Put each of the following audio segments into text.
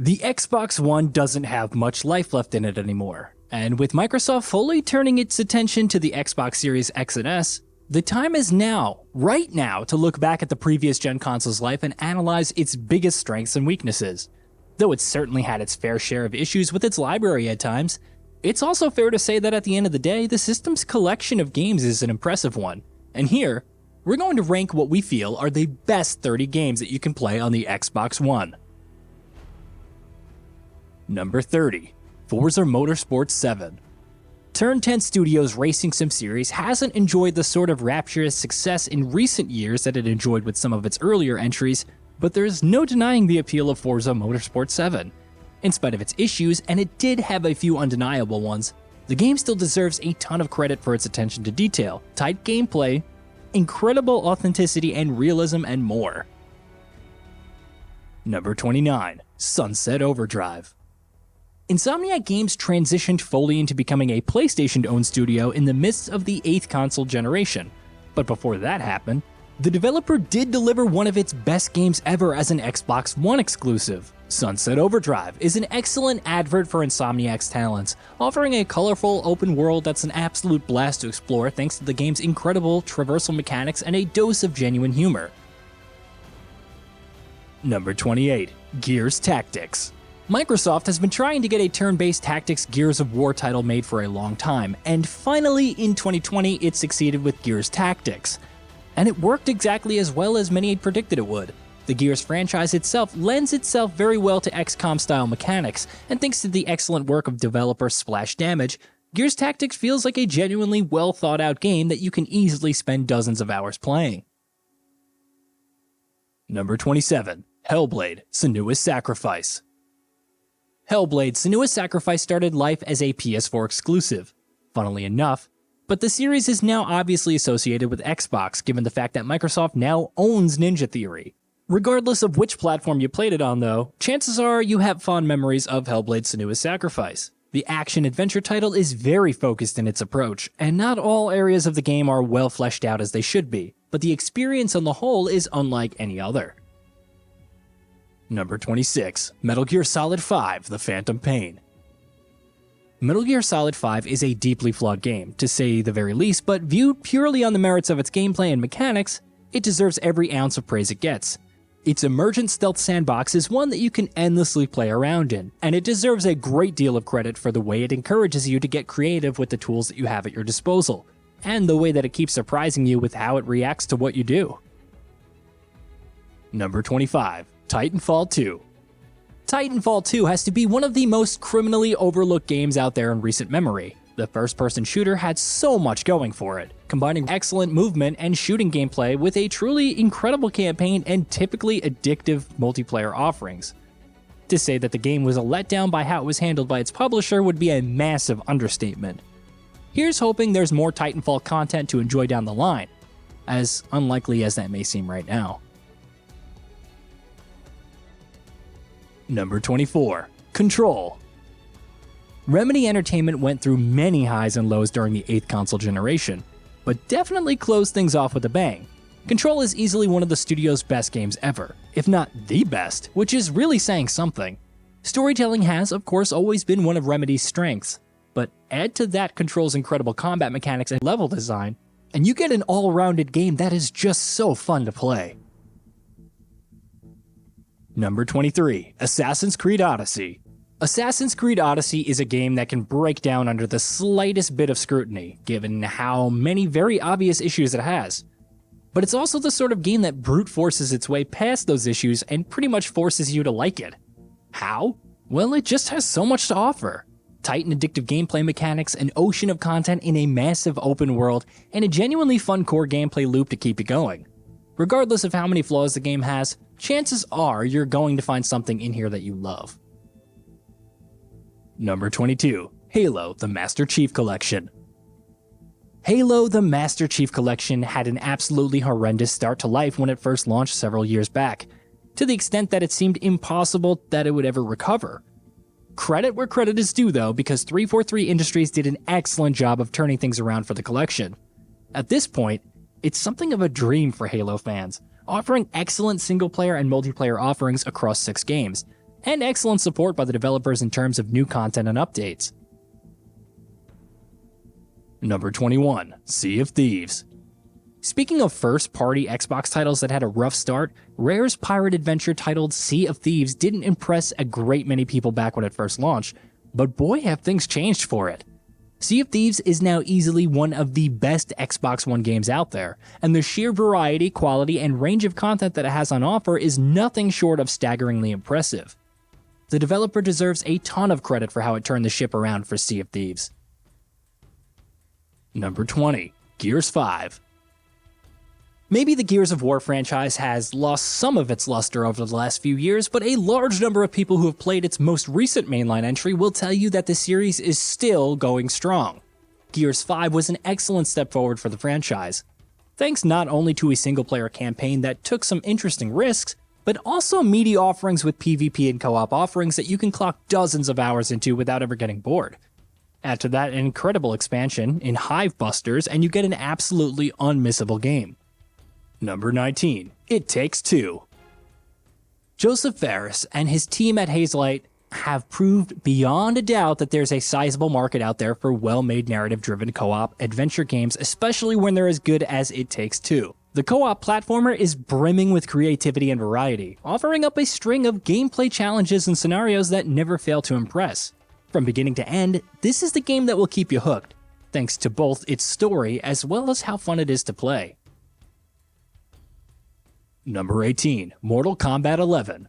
The Xbox One doesn't have much life left in it anymore, and with Microsoft fully turning its attention to the Xbox Series X and S, the time is now, right now, to look back at the previous gen console's life and analyze its biggest strengths and weaknesses. Though it's certainly had its fair share of issues with its library at times, it's also fair to say that at the end of the day, the system's collection of games is an impressive one. And here, we're going to rank what we feel are the best 30 games that you can play on the Xbox One. Number 30. Forza Motorsport 7. Turn 10 Studios' racing sim series hasn't enjoyed the sort of rapturous success in recent years that it enjoyed with some of its earlier entries, but there's no denying the appeal of Forza Motorsport 7. In spite of its issues, and it did have a few undeniable ones, the game still deserves a ton of credit for its attention to detail, tight gameplay, incredible authenticity and realism, and more. Number 29. Sunset Overdrive. Insomniac Games transitioned fully into becoming a PlayStation-owned studio in the midst of the 8th console generation, but before that happened, the developer did deliver one of its best games ever as an Xbox One exclusive. Sunset Overdrive is an excellent advert for Insomniac's talents, offering a colorful open world that's an absolute blast to explore thanks to the game's incredible traversal mechanics and a dose of genuine humor. Number 28. Gears Tactics. Microsoft has been trying to get a turn-based tactics Gears of War title made for a long time, and finally in 2020 it succeeded with Gears Tactics. And it worked exactly as well as many had predicted it would. The Gears franchise itself lends itself very well to XCOM-style mechanics, and thanks to the excellent work of developer Splash Damage, Gears Tactics feels like a genuinely well-thought-out game that you can easily spend dozens of hours playing. Number 27. HELLBLADE: SENUA'S Sacrifice. HELLBLADE: SENUA'S Sacrifice started life as a PS4 exclusive, funnily enough, but the series is now obviously associated with Xbox given the fact that Microsoft now owns Ninja Theory. Regardless of which platform you played it on though, chances are you have fond memories of HELLBLADE: SENUA'S Sacrifice. The action-adventure title is very focused in its approach, and not all areas of the game are well fleshed out as they should be, but the experience on the whole is unlike any other. Number 26. Metal Gear Solid 5: The Phantom Pain. Metal Gear Solid 5 is a deeply flawed game, to say the very least, but viewed purely on the merits of its gameplay and mechanics, it deserves every ounce of praise it gets. Its emergent stealth sandbox is one that you can endlessly play around in, and it deserves a great deal of credit for the way it encourages you to get creative with the tools that you have at your disposal, and the way that it keeps surprising you with how it reacts to what you do. Number 25. Titanfall 2. Titanfall 2 has to be one of the most criminally overlooked games out there in recent memory. The first-person shooter had so much going for it, combining excellent movement and shooting gameplay with a truly incredible campaign and typically addictive multiplayer offerings. To say that the game was a letdown by how it was handled by its publisher would be a massive understatement. Here's hoping there's more Titanfall content to enjoy down the line, as unlikely as that may seem right now. Number 24. Control. Remedy Entertainment went through many highs and lows during the 8th console generation, but definitely closed things off with a bang. Control is easily one of the studio's best games ever, if not the best, which is really saying something. Storytelling has, of course, always been one of Remedy's strengths, but add to that Control's incredible combat mechanics and level design, and you get an all-rounded game that is just so fun to play. Number 23. Assassin's Creed Odyssey. Assassin's Creed Odyssey is a game that can break down under the slightest bit of scrutiny, given how many very obvious issues it has. But it's also the sort of game that brute forces its way past those issues and pretty much forces you to like it. How? Well, it just has so much to offer. Tight and addictive gameplay mechanics, an ocean of content in a massive open world, and a genuinely fun core gameplay loop to keep you going. Regardless of how many flaws the game has, chances are you're going to find something in here that you love. Number 22. Halo: The Master Chief Collection. Halo: The Master Chief Collection had an absolutely horrendous start to life when it first launched several years back, to the extent that it seemed impossible that it would ever recover. Credit where credit is due though, because 343 Industries did an excellent job of turning things around for the collection. At this point, it's something of a dream for Halo fans, offering excellent single-player and multiplayer offerings across 6 games, and excellent support by the developers in terms of new content and updates. Number 21. Sea of Thieves. Speaking of first-party Xbox titles that had a rough start, Rare's pirate adventure titled Sea of Thieves didn't impress a great many people back when it first launched, but boy have things changed for it. Sea of Thieves is now easily one of the best Xbox One games out there, and the sheer variety, quality, and range of content that it has on offer is nothing short of staggeringly impressive. The developer deserves a ton of credit for how it turned the ship around for Sea of Thieves. Number 20. Gears 5. Maybe the Gears of War franchise has lost some of its luster over the last few years, but a large number of people who have played its most recent mainline entry will tell you that the series is still going strong. Gears 5 was an excellent step forward for the franchise, thanks not only to a single-player campaign that took some interesting risks, but also meaty offerings with PvP and co-op offerings that you can clock dozens of hours into without ever getting bored. Add to that an incredible expansion in Hive Busters, and you get an absolutely unmissable game. Number 19. It Takes Two. Joseph Fares and his team at Hazelight have proved beyond a doubt that there's a sizable market out there for well-made narrative-driven co-op adventure games, especially when they're as good as It Takes Two. The co-op platformer is brimming with creativity and variety, offering up a string of gameplay challenges and scenarios that never fail to impress. From beginning to end, this is the game that will keep you hooked, thanks to both its story as well as how fun it is to play. Number 18. Mortal Kombat 11.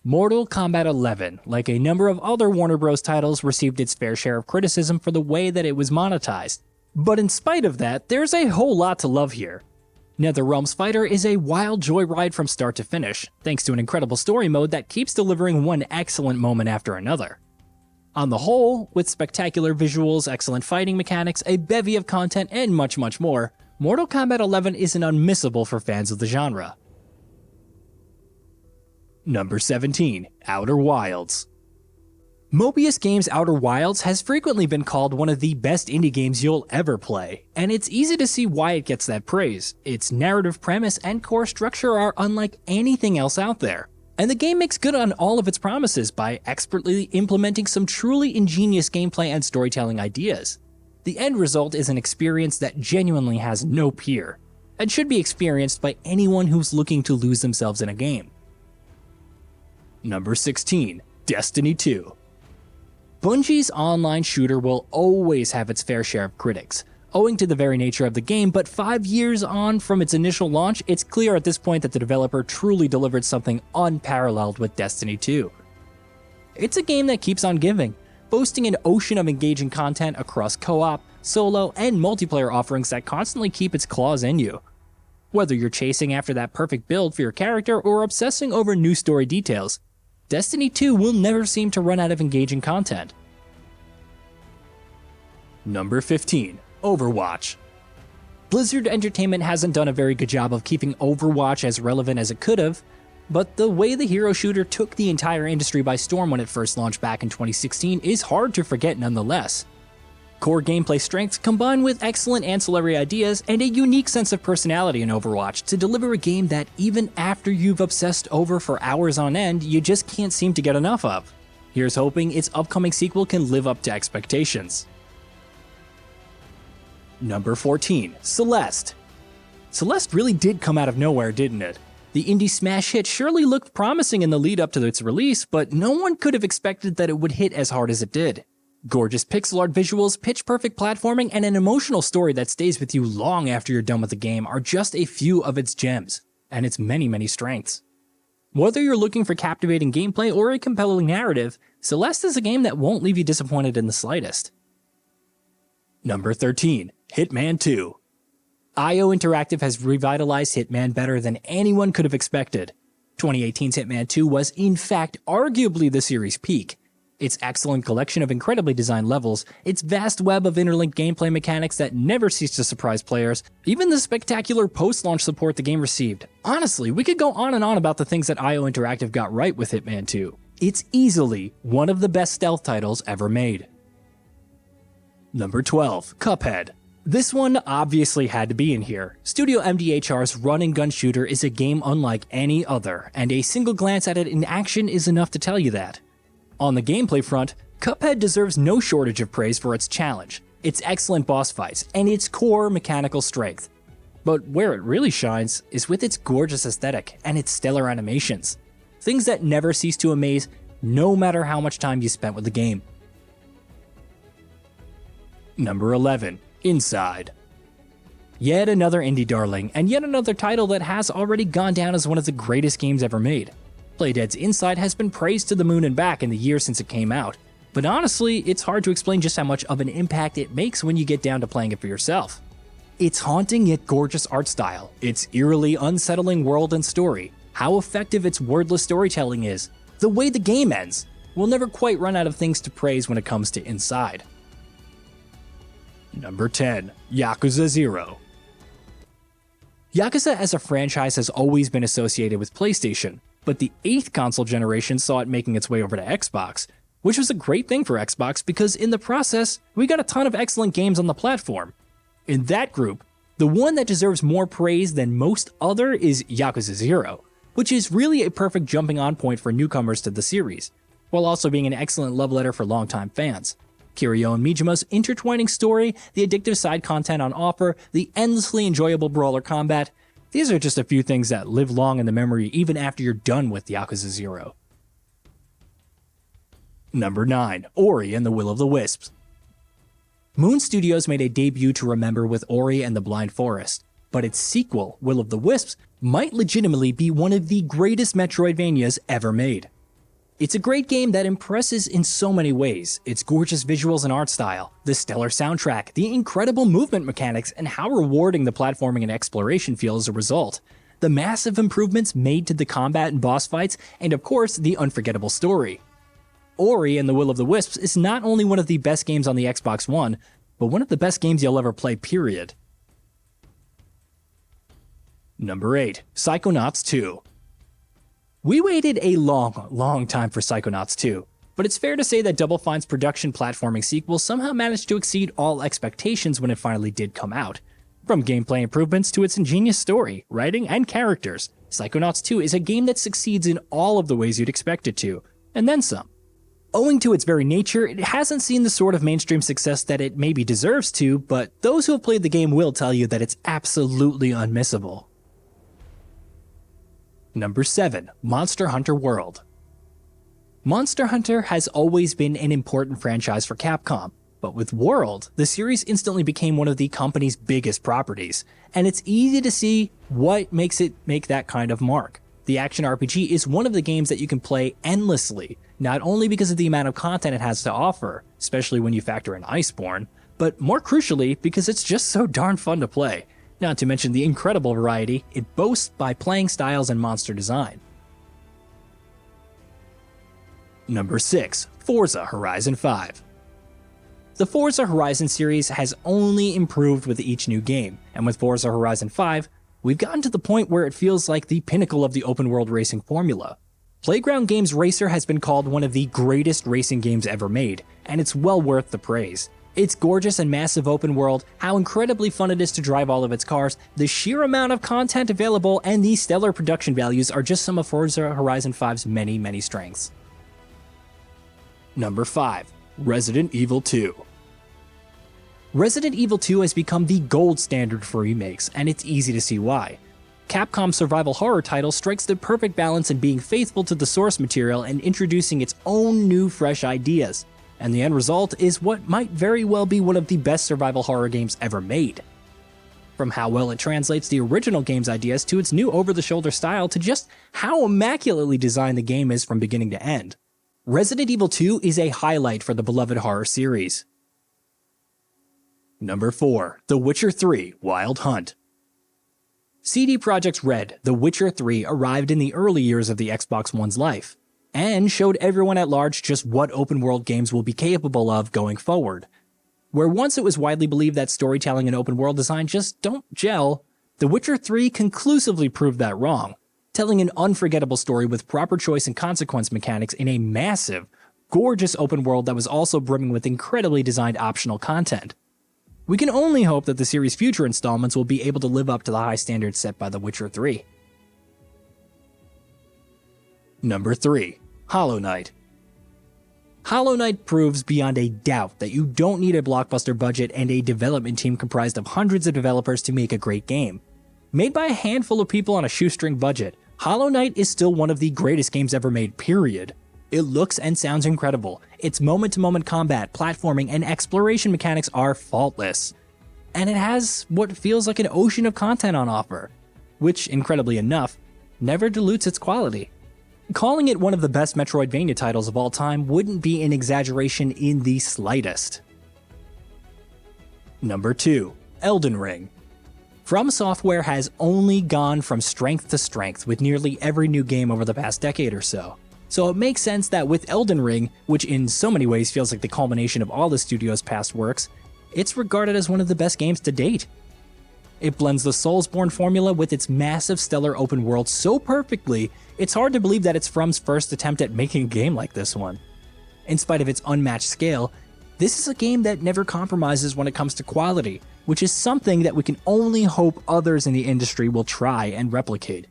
Mortal Kombat 11, like a number of other Warner Bros. Titles, received its fair share of criticism for the way that it was monetized. But in spite of that, there's a whole lot to love here. NetherRealm's Fighter is a wild joyride from start to finish, thanks to an incredible story mode that keeps delivering one excellent moment after another. On the whole, with spectacular visuals, excellent fighting mechanics, a bevy of content, and much more, Mortal Kombat 11 is an unmissable for fans of the genre. Number 17. Outer Wilds. Mobius Games' Outer Wilds has frequently been called one of the best indie games you'll ever play, and it's easy to see why it gets that praise. Its narrative premise and core structure are unlike anything else out there, and the game makes good on all of its promises by expertly implementing some truly ingenious gameplay and storytelling ideas. The end result is an experience that genuinely has no peer, and should be experienced by anyone who's looking to lose themselves in a game. Number 16. Destiny 2. Bungie's online shooter will always have its fair share of critics, owing to the very nature of the game, but 5 years on from its initial launch, it's clear at this point that the developer truly delivered something unparalleled with Destiny 2. It's a game that keeps on giving, boasting an ocean of engaging content across co-op, solo, and multiplayer offerings that constantly keep its claws in you. Whether you're chasing after that perfect build for your character or obsessing over new story details, Destiny 2 will never seem to run out of engaging content. Number 15. Overwatch. Blizzard Entertainment hasn't done a very good job of keeping Overwatch as relevant as it could have, but the way the hero shooter took the entire industry by storm when it first launched back in 2016 is hard to forget nonetheless. Core gameplay strengths combined with excellent ancillary ideas and a unique sense of personality in Overwatch to deliver a game that even after you've obsessed over for hours on end, you just can't seem to get enough of. Here's hoping its upcoming sequel can live up to expectations. Number 14. Celeste. Celeste really did come out of nowhere, didn't it? The indie smash hit surely looked promising in the lead up to its release, but no one could have expected that it would hit as hard as it did. Gorgeous pixel art visuals, pitch-perfect platforming, and an emotional story that stays with you long after you're done with the game are just a few of its gems, and its many strengths. Whether you're looking for captivating gameplay or a compelling narrative, Celeste is a game that won't leave you disappointed in the slightest. Number 13. Hitman 2. IO Interactive has revitalized Hitman better than anyone could have expected. 2018's Hitman 2 was, in fact, arguably the series' peak. Its excellent collection of incredibly designed levels, its vast web of interlinked gameplay mechanics that never cease to surprise players, even the spectacular post-launch support the game received. Honestly, we could go on and on about the things that IO Interactive got right with Hitman 2. It's easily one of the best stealth titles ever made. Number 12. Cuphead. This one obviously had to be in here. Studio MDHR's run-and-gun shooter is a game unlike any other, and a single glance at it in action is enough to tell you that. On the gameplay front, Cuphead deserves no shortage of praise for its challenge, its excellent boss fights, and its core mechanical strength. But where it really shines is with its gorgeous aesthetic and its stellar animations. Things that never cease to amaze, no matter how much time you spent with the game. Number 11. Inside. Yet another indie darling, and yet another title that has already gone down as one of the greatest games ever made. Playdead's Inside has been praised to the moon and back in the years since it came out, but honestly, it's hard to explain just how much of an impact it makes when you get down to playing it for yourself. Its haunting yet gorgeous art style, its eerily unsettling world and story, how effective its wordless storytelling is, the way the game ends. We'll never quite run out of things to praise when it comes to Inside. Number 10. Yakuza 0. Yakuza as a franchise has always been associated with PlayStation, but the 8th console generation saw it making its way over to Xbox, which was a great thing for Xbox because in the process, we got a ton of excellent games on the platform. In that group, the one that deserves more praise than most other is Yakuza 0, which is really a perfect jumping on point for newcomers to the series, while also being an excellent love letter for longtime fans. Kiryu and Mijima's intertwining story, the addictive side content on offer, the endlessly enjoyable brawler combat, these are just a few things that live long in the memory even after you're done with Yakuza 0. Number 9. Ori and the Will of the Wisps. Moon Studios made a debut to remember with Ori and the Blind Forest, but its sequel, Will of the Wisps, might legitimately be one of the greatest Metroidvanias ever made. It's a great game that impresses in so many ways, its gorgeous visuals and art style, the stellar soundtrack, the incredible movement mechanics, and how rewarding the platforming and exploration feel as a result, the massive improvements made to the combat and boss fights, and of course, the unforgettable story. Ori and the Will of the Wisps is not only one of the best games on the Xbox One, but one of the best games you'll ever play, period. Number 8. Psychonauts 2. We waited a long time for Psychonauts 2, but it's fair to say that Double Fine's production platforming sequel somehow managed to exceed all expectations when it finally did come out. From gameplay improvements to its ingenious story, writing, and characters, Psychonauts 2 is a game that succeeds in all of the ways you'd expect it to, and then some. Owing to its very nature, it hasn't seen the sort of mainstream success that it maybe deserves to, but those who have played the game will tell you that it's absolutely unmissable. Number 7. Monster Hunter World. Monster Hunter has always been an important franchise for Capcom, but with World, the series instantly became one of the company's biggest properties, and it's easy to see what makes it make that kind of mark. The action RPG is one of the games that you can play endlessly, not only because of the amount of content it has to offer, especially when you factor in Iceborne, but more crucially because it's just so darn fun to play. Not to mention the incredible variety it boasts by playing styles and monster design. Number 6. Forza Horizon 5. The Forza Horizon series has only improved with each new game, and with Forza Horizon 5, we've gotten to the point where it feels like the pinnacle of the open-world racing formula. Playground Games Racer has been called one of the greatest racing games ever made, and it's well worth the praise. Its gorgeous and massive open world, how incredibly fun it is to drive all of its cars, the sheer amount of content available, and the stellar production values are just some of Forza Horizon 5's many strengths. Number 5. Resident Evil 2. Resident Evil 2 has become the gold standard for remakes, and it's easy to see why. Capcom's survival horror title strikes the perfect balance in being faithful to the source material and introducing its own new fresh ideas. And the end result is what might very well be one of the best survival horror games ever made. From how well it translates the original game's ideas to its new over-the-shoulder style to just how immaculately designed the game is from beginning to end. Resident Evil 2 is a highlight for the beloved horror series. Number 4. The Witcher 3 Wild Hunt. CD Projekt's Red, The Witcher 3 arrived in the early years of the Xbox One's life, and showed everyone at large just what open-world games will be capable of going forward. Where once it was widely believed that storytelling and open-world design just don't gel, The Witcher 3 conclusively proved that wrong, telling an unforgettable story with proper choice and consequence mechanics in a massive, gorgeous open world that was also brimming with incredibly designed optional content. We can only hope that the series' future installments will be able to live up to the high standards set by The Witcher 3. Number 3. Hollow Knight. Hollow Knight proves beyond a doubt that you don't need a blockbuster budget and a development team comprised of hundreds of developers to make a great game. Made by a handful of people on a shoestring budget, Hollow Knight is still one of the greatest games ever made, period. It looks and sounds incredible. Its moment-to-moment combat, platforming, and exploration mechanics are faultless. And it has what feels like an ocean of content on offer, which, incredibly enough, never dilutes its quality. Calling it one of the best Metroidvania titles of all time wouldn't be an exaggeration in the slightest. Number 2. Elden Ring. From Software has only gone from strength to strength with nearly every new game over the past decade or so. So it makes sense that with Elden Ring, which in so many ways feels like the culmination of all the studio's past works, it's regarded as one of the best games to date. It blends the Soulsborne formula with its massive stellar open world so perfectly, it's hard to believe that it's From's first attempt at making a game like this one. In spite of its unmatched scale, this is a game that never compromises when it comes to quality, which is something that we can only hope others in the industry will try and replicate.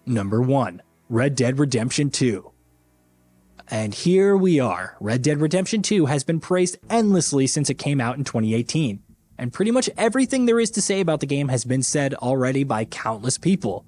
Number 1. Red Dead Redemption 2. And here we are. Red Dead Redemption 2 has been praised endlessly since it came out in 2018, and pretty much everything there is to say about the game has been said already by countless people.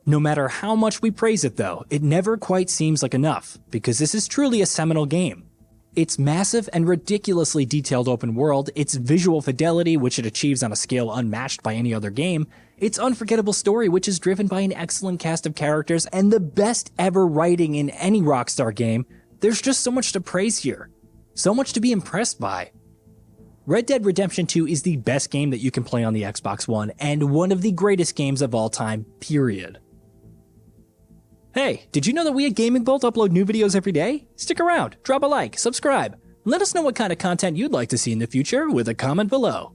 No matter how much we praise it though, it never quite seems like enough, because this is truly a seminal game. Its massive and ridiculously detailed open world, its visual fidelity which it achieves on a scale unmatched by any other game, its unforgettable story which is driven by an excellent cast of characters, and the best ever writing in any Rockstar game, there's just so much to praise here. So much to be impressed by. Red Dead Redemption 2 is the best game that you can play on the Xbox One, and one of the greatest games of all time, period. Hey, did you know that we at GamingBolt upload new videos every day? Stick around, drop a like, subscribe. Let us know what kind of content you'd like to see in the future with a comment below.